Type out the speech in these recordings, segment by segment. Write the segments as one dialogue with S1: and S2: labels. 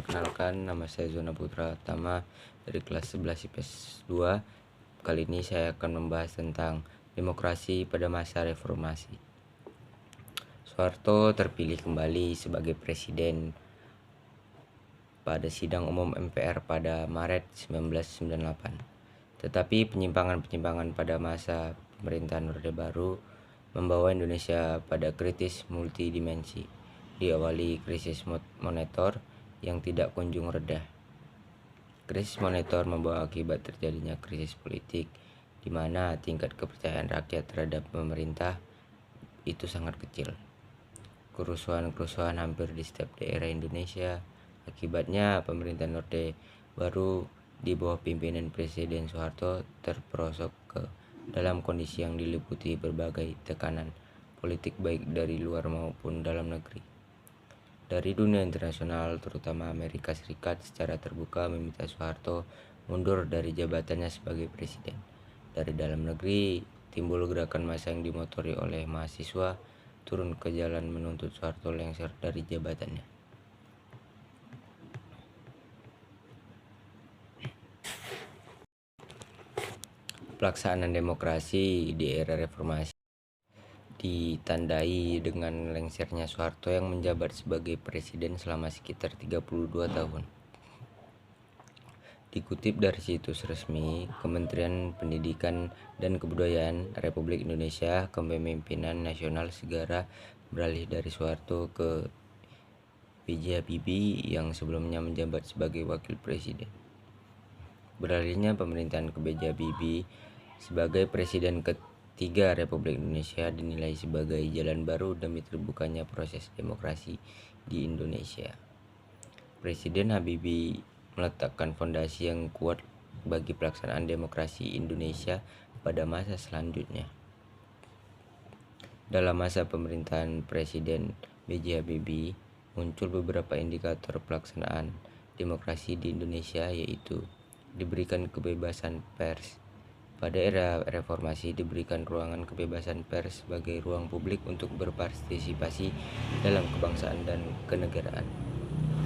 S1: Perkenalkan, nama saya Zona Putra Tama dari kelas 11 IPS 2. Kali ini saya akan membahas tentang demokrasi pada masa reformasi. Soeharto terpilih kembali sebagai presiden pada sidang umum MPR pada Maret 1998. Tetapi penyimpangan-penyimpangan pada masa pemerintahan Orde Baru membawa Indonesia pada krisis multidimensi, diawali krisis moneter yang tidak kunjung reda. Krisis moneter membawa akibat terjadinya krisis politik, di mana tingkat kepercayaan rakyat terhadap pemerintah itu sangat kecil. Kerusuhan-kerusuhan hampir di setiap daerah Indonesia. Akibatnya pemerintahan Orde Baru di bawah pimpinan Presiden Soeharto terperosok ke dalam kondisi yang diliputi berbagai tekanan politik baik dari luar maupun dalam negeri. Dari dunia internasional, terutama Amerika Serikat, secara terbuka meminta Soeharto mundur dari jabatannya sebagai presiden. Dari dalam negeri, timbul gerakan massa yang dimotori oleh mahasiswa turun ke jalan menuntut Soeharto lengser dari jabatannya. Pelaksanaan demokrasi di era reformasi ditandai dengan lengsernya Soeharto yang menjabat sebagai presiden selama sekitar 32 tahun. Dikutip dari situs resmi Kementerian Pendidikan dan Kebudayaan Republik Indonesia, kepemimpinan nasional segera beralih dari Soeharto ke B.J. Habibie yang sebelumnya menjabat sebagai wakil presiden. Beralihnya pemerintahan ke B.J. Habibie sebagai presiden ketiga Republik Indonesia dinilai sebagai jalan baru demi terbukanya proses demokrasi di Indonesia. Presiden Habibie meletakkan fondasi yang kuat bagi pelaksanaan demokrasi Indonesia pada masa selanjutnya. Dalam masa pemerintahan Presiden B.J. Habibie, muncul beberapa indikator pelaksanaan demokrasi di Indonesia, yaitu diberikan kebebasan pers. Pada era reformasi diberikan ruangan kebebasan pers sebagai ruang publik untuk berpartisipasi dalam kebangsaan dan kenegaraan.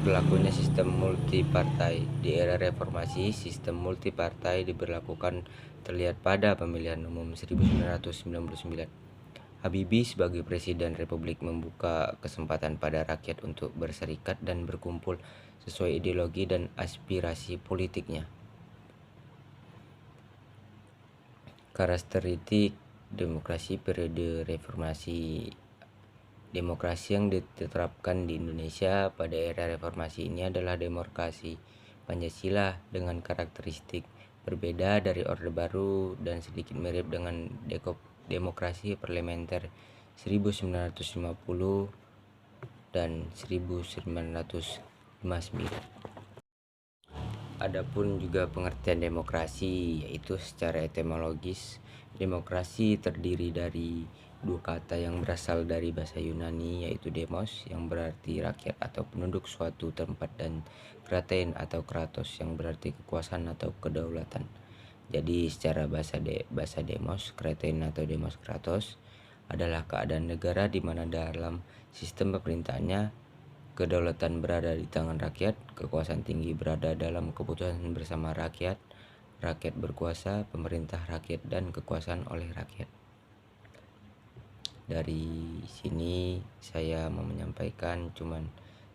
S1: Berlakunya sistem multipartai. Di era reformasi, sistem multipartai diberlakukan terlihat pada pemilihan umum 1999. Habibie sebagai Presiden Republik membuka kesempatan pada rakyat untuk berserikat dan berkumpul sesuai ideologi dan aspirasi politiknya. Karakteristik demokrasi periode reformasi. Demokrasi yang diterapkan di Indonesia pada era reformasi ini adalah demokrasi Pancasila dengan karakteristik berbeda dari Orde Baru dan sedikit mirip dengan demokrasi parlementer 1950 dan 1959. Adapun juga pengertian demokrasi, yaitu secara etimologis, demokrasi terdiri dari dua kata yang berasal dari bahasa Yunani, yaitu demos yang berarti rakyat atau penduduk suatu tempat, dan kratein atau kratos yang berarti kekuasaan atau kedaulatan. Jadi secara bahasa demos, kratein atau demos kratos adalah keadaan negara di mana dalam sistem pemerintahannya kedaulatan berada di tangan rakyat, kekuasaan tinggi berada dalam keputusan bersama rakyat, rakyat berkuasa, pemerintah rakyat, dan kekuasaan oleh rakyat. Dari sini saya mau menyampaikan cuman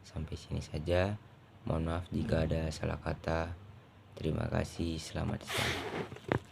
S1: sampai sini saja. Mohon maaf jika ada salah kata. Terima kasih, selamat siang.